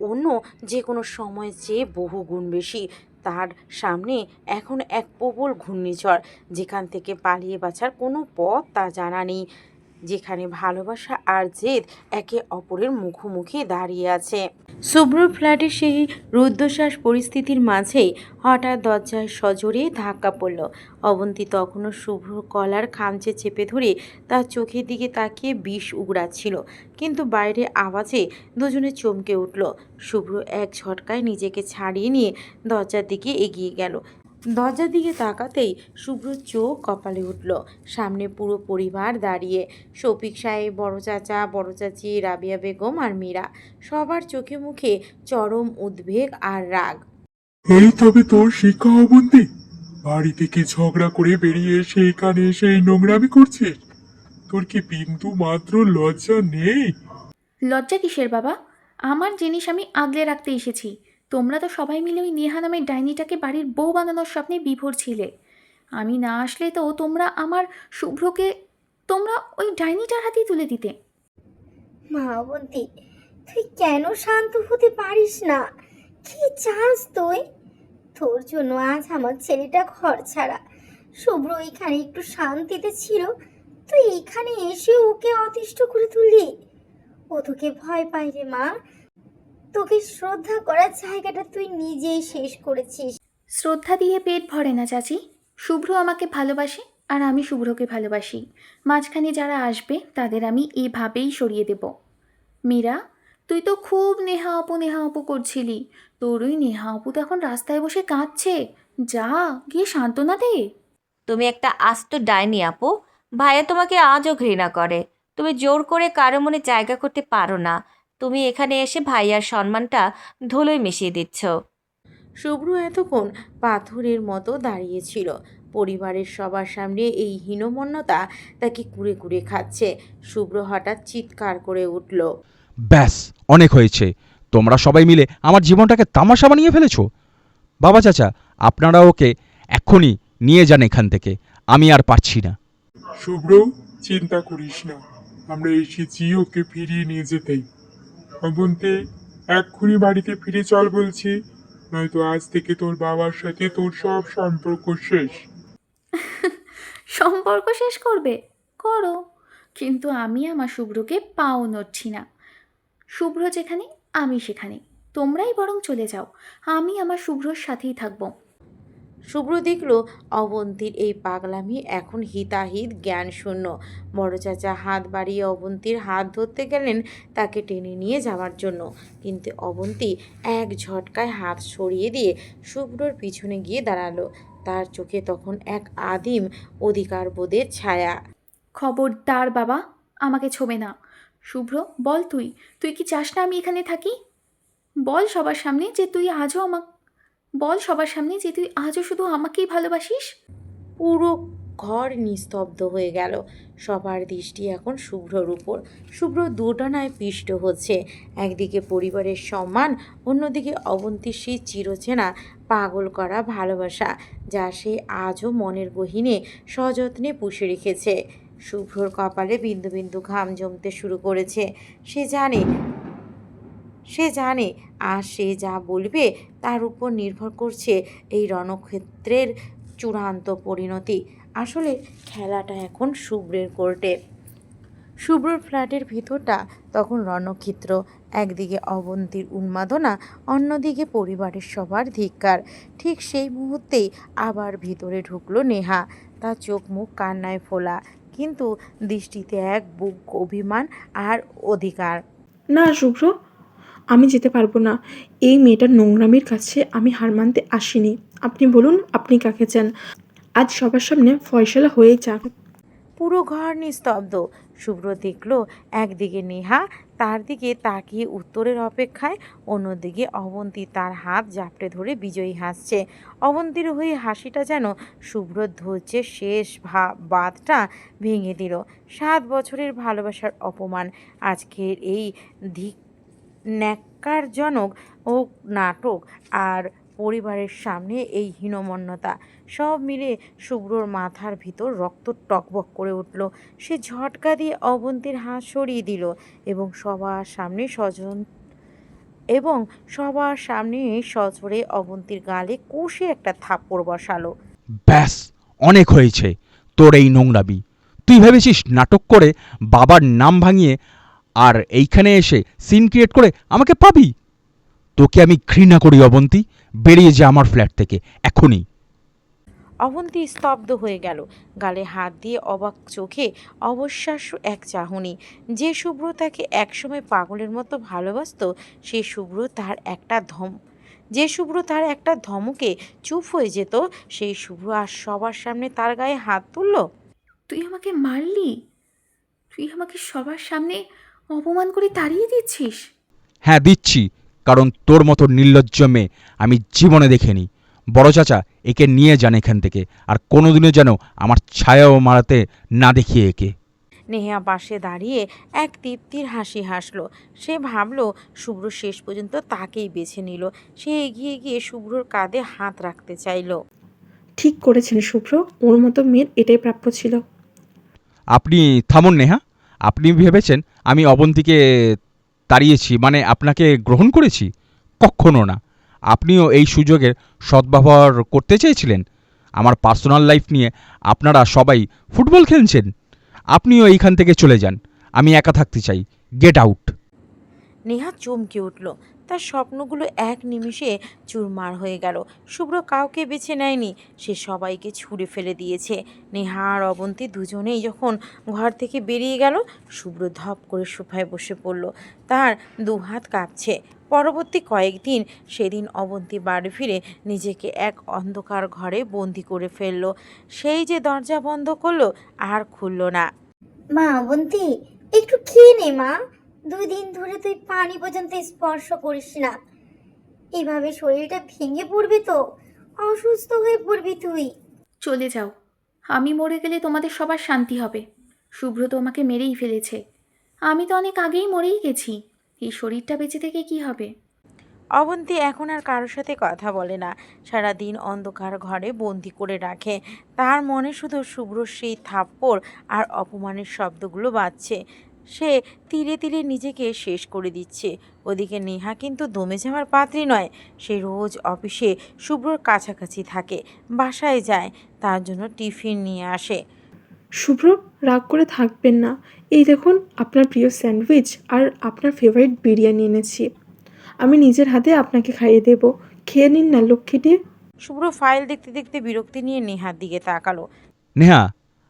অন্য যে কোনো সময়ের চেয়ে বহু গুণ বেশি। তার সামনে এখন এক প্রবল ঘূর্ণিঝড়, যেখান থেকে পালিয়ে বাঁচার কোনো পথ তা জানা নেই। যেখানে ভালোবাসা আর জেদ একে অপরের মুখোমুখি দাঁড়িয়ে আছে। শুভ্রর ফ্ল্যাটের সেই রুদ্ধশ্বাস পরিস্থিতির মাঝেই হঠাৎ দরজায় সজোরে ধাক্কা পড়ল। অবন্তী তখনও শুভ্রর কলার খামচে চেপে ধরে তার চোখের দিকে তাকিয়ে বিষ উগড়াচ্ছিল। কিন্তু বাইরে আওয়াজে দুজনে চমকে উঠল। শুভ্র এক ঝটকায় নিজেকে ছাড়িয়ে নিয়ে দরজার দিকে এগিয়ে গেল। দরজার দিকে তাকাতেই শুভ্রর চোখ কপালে উঠল। সামনে পুরো পরিবার দাঁড়িয়ে, শফিক সাহেব, বড় চাচা, বড় চাচি, রাবিয়া বেগম আর মীরা। সবার চোখে মুখে চরম উদ্বেগ আর রাগ। এই তবে তোর শিক্ষা অবন্তি, বাড়ি থেকে ঝগড়া করে বেরিয়ে এসে এখানে এসে এই নোংরামি করছিস? তোর কি বিন্দু মাত্র লজ্জা নেই? লজ্জা কিসের বাবা? আমার জিনিস আমি আগলে রাখতে এসেছি। তোমরা তো সবাই মিলে ওই নেহা নামের ডাইনিটাকে বাড়ির বউ বানানোর স্বপ্নে বিভোর ছিলে। আমি না আসলে তো তোমরা আমার শুভ্রকে ওই ডাইনিটার হাতেই তুলে দিতে। মা অবন্তী, তুই কেন শান্ত হতে পারিস না? কি চাস তুই? তোর জন্য আজ আমার ছেলেটা ঘর ছাড়া। শুভ্র এখানে একটু শান্তিতে ছিল, তুই এখানে এসে ওকে অতিষ্ঠ করে তুললি। ও তোকে ভয় পায় রে মা। তোকে শ্রদ্ধা করার জায়গাটা তুই নিজেই শেষ করেছিস। শ্রদ্ধা দিয়ে পেট ভরে না চাচি। শুভ্র আমাকে ভালোবাসে আর আমি শুভ্রকে ভালোবাসি। মাঝখানে যারা আসবে তাদের আমি এভাবেই সরিয়ে দেব। মীরা, তুই তো খুব নেহা আপু করছিলি। তোর ওই নেহা আপু তো এখন রাস্তায় বসে কাঁদছে। যা গিয়ে সান্ত্বনা দে। তুমি একটা আস্ত ডাইনি আপু। ভাইয়া তোমাকে আজও ঘৃণা করে। তুমি জোর করে কারো মনে জায়গা করতে পারো না। তুমি এখানে এসে ভাইয়ার সম্মানটা ধুলোয় মিশিয়ে দিচ্ছ। শুভ্র এতক্ষণ পাথরের মতো দাঁড়িয়েছিল। পরিবারের সবার সামনে এই হীনমন্যতা তাকে কুরে কুরে খাচ্ছে। শুভ্র হঠাৎ চিৎকার করে উঠল। ব্যাস, অনেক হয়েছে। তোমরা সবাই মিলে আমার জীবনটাকে তামাশা বানিয়ে ফেলেছো। বাবা চাচা, আপনারা ওকে এক্ষুনি নিয়ে যান এখান থেকে, আমি আর পারছি না। শুভ্র, চিন্তা করিস না, আমরা এসেছি ওকে ফিরিয়ে নিয়ে যেতেই। অবন্তি, এক্ষুনি বাড়িতে ফিরে চল বলছি, নয়তো আজ থেকে তোর বাবার সাথে তোর সব সম্পর্ক শেষ। সম্পর্ক শেষ করবে? করো, কিন্তু আমি আমার শুভ্রকে পাও নড়ছি না। শুভ্র যেখানে আমি সেখানে, তোমরাই বরং চলে যাও, আমি আমার শুভ্রর সাথেই থাকবো। শুভ্র দেখল অবন্তীর এই পাগলামি এখন হিতাহিত জ্ঞান শূন্য। বড় চাচা হাত বাড়িয়ে অবন্তীর হাত ধরতে গেলেন তাকে টেনে নিয়ে যাওয়ার জন্য, কিন্তু অবন্তী এক ঝটকায় হাত সরিয়ে দিয়ে শুভ্রর পিছনে গিয়ে দাঁড়ালো। তার চোখে তখন এক আদিম অধিকারবোধের ছায়া। খবরদার বাবা, আমাকে ছোবে না। শুভ্র, বল তুই, তুই কি চাস না আমি এখানে থাকি? বল সবার সামনে যে তুই আজও বল সবার সামনে যে তুই আজও শুধু আমাকেই ভালোবাসিস। পুরো ঘর নিস্তব্ধ হয়ে গেল। সবার দৃষ্টি এখন শুভ্রর উপর। শুভ্র দুটানায় পিষ্ট হচ্ছে, একদিকে পরিবারের সম্মান, অন্যদিকে অবন্তীর সেই চিরচেনা পাগল করা ভালোবাসা, যা সে আজও মনের গহীনে সযত্নে পুষে রেখেছে। শুভ্রর কপালে বিন্দু বিন্দু ঘাম জমতে শুরু করেছে। সে জানে আর সে যা বলবে তার উপর নির্ভর করছে এই রণক্ষেত্রের চূড়ান্ত পরিণতি। আসলে খেলাটা এখন শুভ্রের কোর্টে। শুভ্রর ফ্ল্যাটের ভিতরটা তখন রণক্ষেত্র। একদিকে অবন্তীর উন্মাদনা, অন্যদিকে পরিবারের সবার ধিক্কার। ঠিক সেই মুহূর্তেই আবার ভিতরে ঢুকলো নেহা। তার চোখ মুখ কান্নায় ফোলা, কিন্তু দৃষ্টিতে এক বুক অভিমান আর অধিকার। না শুভ্র, আমি যেতে পারবো না। এই মেয়েটার নোংরামির কাছে আমি হার মানতে আসিনি। আপনি বলুন, আপনি কাকে চান? আজ সবার সামনে ফয়সালা হয়ে যাক। পুরো ঘর নিস্তব্ধ। শুভ্র দেখল একদিকে নেহা তার দিকে তাকিয়ে উত্তরের অপেক্ষায়, অন্যদিকে অবন্তী তার হাত জাপটে ধরে বিজয়ী হাসছে। অবন্তীর হয়ে হাসিটা যেন শুভ্রর ধৈর্যের শেষ বাঁধটা ভেঙে দিল। 7 বছরের ভালোবাসার অপমান, আজকের এই ন্যাক্কারজনক ও নাটক, আর পরিবারের সামনে এই হীনমন্যতা, সব মিলে শুভ্রর মাথার ভিতর রক্ত টকবক করে উঠল। সে ঝটকা দিয়ে অবন্তীর হাত সরিয়ে দিল এবং সবার সামনে সজোরে অবন্তীর গালে কষে একটা থাপ্পড় বসালো। ব্যাস, অনেক হয়েছে তোর এই নোংরামি। তুই ভেবেছিস নাটক করে বাবার নাম ভাঙিয়ে আর এইখানে এসে সিন ক্রিয়েট করে আমাকে পাবি? তোকে আমি ঘৃণা করি অবন্তী, বেরিয়ে যা আমার ফ্ল্যাট থেকে এখনই। অবন্তী স্তব্ধ হয়ে গেল, গালে হাত দিয়ে অবাক চোখে অবিশ্বাস্য এক চাহনি। যে শুভ্র তাকে একসময় পাগলের মতো ভালোবাসতো, যে শুভ্র তার একটা ধমকে চুপ হয়ে যেত, সেই শুভ্র আর সবার সামনে তার গায়ে হাত তুলল। তুই আমাকে মারলি? তুই আমাকে সবার সামনে অপমান করে তাড়িয়ে দিচ্ছিস? হ্যাঁ দিচ্ছি, কারণ তোর মতো নির্লজ্জ মেয়ে আমি জীবনে দেখিনি। বড় চাচা, একে নিয়ে যান এখান থেকে, আর কোনোদিনও যেন আমার ছায়াও মারাতে না দেখি একে। নেহা পাশে দাঁড়িয়ে এক তৃপ্তির হাসি হাসল। সে ভাবল শুভ্র শেষ পর্যন্ত তাকেই বেছে নিল। সে এগিয়ে গিয়ে শুভ্রর কাঁধে হাত রাখতে চাইল। ঠিক করেছেন শুভ্র, ওর মতো মেয়ের এটাই প্রাপ্য ছিল। আপনি থামুন নেহা। আপনি ভেবেছেন আমি অবন্তীকে তাড়িয়েছি মানে আপনাকে গ্রহণ করেছি? কক্ষনো না। আপনিও এই সুযোগের সদ্ব্যবহার করতে চেয়েছিলেন। আমার পার্সোনাল লাইফ নিয়ে আপনারা সবাই ফুটবল খেলছেন। আপনিও এইখান থেকে চলে যান, আমি একা থাকতে চাই। Get out. নেহা চমকে উঠল। তার স্বপ্নগুলো এক নিমিষে চুরমার হয়ে গেল। শুভ্র কাউকে বেছে নেয়নি, সে সবাইকে ছুঁড়ে ফেলে দিয়েছে। নেহা আর অবন্তী দুজনেই যখন ঘর থেকে বেরিয়ে গেল, শুভ্র ধপ করে সোফায় বসে পড়ল। তার দুহাত কাঁপছে। পরবর্তী কয়েকদিন সেদিন অবন্তী বাড়ি ফিরে নিজেকে এক অন্ধকার ঘরে বন্দি করে ফেলল। সেই যে দরজা বন্ধ করলো আর খুলল না। মা অবন্তি, একটু খেয়ে নে মা। 2 দিন ধরে তুই পানি পর্যন্ত স্পর্শ করিস না। এভাবে শরীরটা ভেঙে পড়বে তো, অসুস্থ হয়ে পড়বি তুই। চলে যাও, আমি মরে গেলে তোমাদের সবার শান্তি হবে। শুভ্র তো আমাকে মেরেই ফেলেছে, আমি তো অনেক আগেই মরেই গেছি। এই শরীরটা বেঁচে থেকে কি হবে? অবন্তী এখন আর কারোর সাথে কথা বলে না, সারাদিন অন্ধকার ঘরে বন্দি করে রাখে। তার মনে শুধু শুভ্রর সেই থাপ্পড় আর অপমানের শব্দগুলো বাজছে। সে ধীরে ধীরে নিজেকে শেষ করে দিচ্ছে। ওদিকে নেহা কিন্তু দমে যাওয়ার পাত্রী নয়। সে রোজ অফিসে শুভ্রর কাছাকাছি থাকে, বাসায় যায়, তার জন্য টিফিন নিয়ে আসে। শুভ্র, রাগ করে থাকবেন না। এই দেখুন, আপনার প্রিয় স্যান্ডউইচ আর আপনার ফেভারিট বিরিয়ানি এনেছি। আমি নিজের হাতে আপনাকে খাইয়ে দেব। খেয়ে নিন না লক্ষ্মীটি। শুভ্র ফাইল দেখতে দেখতে বিরক্তি নিয়ে নেহার দিকে তাকালো। নেহা,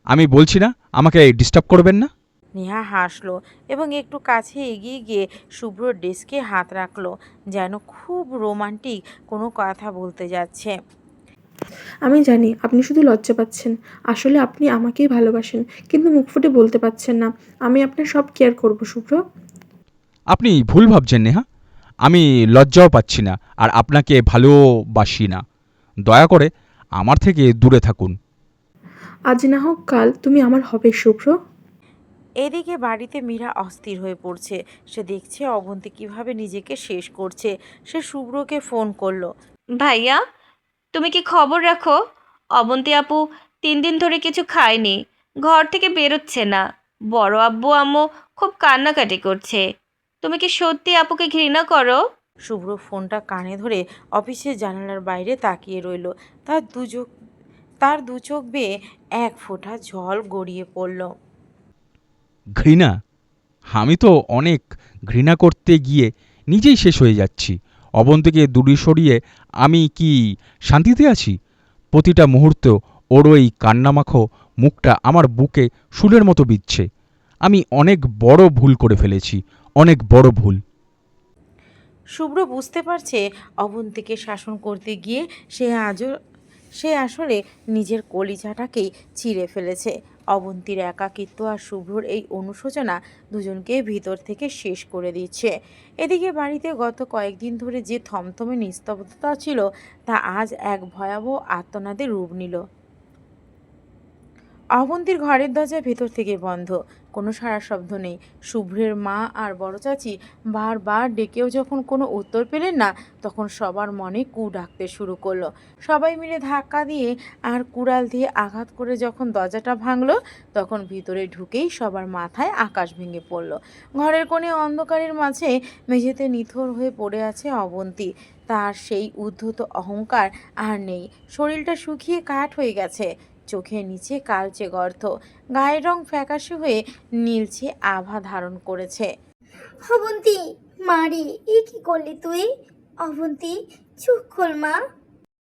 আমি বলছি না আমাকে ডিস্টার্ব করবেন না। নেহা হাসলো এবং একটু কাছে এগিয়ে গিয়ে শুভ্রর ডেস্কে হাত রাখলো, যেন খুব রোমান্টিক কোনো কথা বলতে যাচ্ছে। আমি জানি আপনি শুধু লজ্জা পাচ্ছেন। আসলে আপনি আমাকেই ভালোবাসেন, কিন্তু মুখ ফুটে বলতে পারছেন না। আমি আপনার সব কেয়ার করব শুভ্র। আপনি ভুল ভাবছেন নেহা, আমি লজ্জাও পাচ্ছি না আর আপনাকে ভালোবাসি না। দয়া করে আমার থেকে দূরে থাকুন। আজ না হোক কাল তুমি আমার হবে শুভ্র। এদিকে বাড়িতে মীরা অস্থির হয়ে পড়ছে। সে দেখছে অবন্তী কিভাবে নিজেকে শেষ করছে। সে শুভ্রকে ফোন করলো। ভাইয়া, তুমি কি খবর রাখো? অবন্তী আপু 3 দিন ধরে কিছু খায়নি, ঘর থেকে বেরোচ্ছে না। বড় আব্বু আম্মু খুব কান্নাকাটি করছে। তুমি কি সত্যি আপুকে ঘৃণা করো? শুভ্র ফোনটা কানে ধরে অফিসের জানালার বাইরে তাকিয়ে রইল। তার দু চোখ বেয়ে এক ফোঁটা জল গড়িয়ে পড়ল। ঘৃণা? আমি তো অনেক ঘৃণা করতে গিয়ে নিজেই শেষ হয়ে যাচ্ছি। অবন্তীকে দূরে সরিয়ে আমি কি শান্তিতে আছি? প্রতিটা মুহূর্ত ওর ওই কান্নামাখো মুখটা আমার বুকে শুলের মতো বিচ্ছে। আমি অনেক বড় ভুল করে ফেলেছি, অনেক বড় ভুল। শুভ্র বুঝতে পারছে অবন্তীকে শাসন করতে গিয়ে সে আসলে নিজের কলিজাটাকেই ছিঁড়ে ফেলেছে। অবন্তীর একাকিত্ব আর শুভ্রর এই অনুশোচনা দুজনকে ভিতর থেকে শেষ করে দিচ্ছে। এদিকে বাড়িতে গত কয়েকদিন ধরে যে থমথমে নিস্তব্ধতা ছিল, তা আজ এক ভয়াবহ আর্তনাদে রূপ নিল। অবন্তীর ঘরের দরজা ভেতর থেকে বন্ধ, কোনো সাড়া শব্দ নেই। শুভ্রের মা আর বড় চাচি বারবার ডেকেও যখন কোনো উত্তর পেলেন না, তখন সবার মনে কু ডাকতে শুরু করলো। সবাই মিলে ধাক্কা দিয়ে আর কুড়াল দিয়ে আঘাত করে যখন দরজাটা ভাঙলো, তখন ভিতরে ঢুকেই সবার মাথায় আকাশ ভেঙে পড়ল। ঘরের কোণে অন্ধকারের মাঝে মেঝেতে নিথর হয়ে পড়ে আছে অবন্তী। তার সেই উদ্ধত অহংকার আর নেই। শরীরটা শুকিয়ে কাঠ হয়ে গেছে, চোখের নিচে কালচে গর্ত, গায়ের রং ফ্যাকাশে হয়ে নীলচে আভা ধারণ করেছে। অবন্তী, মারে, এ কি করলি তুই? অবন্তী, চোখ খোল মা।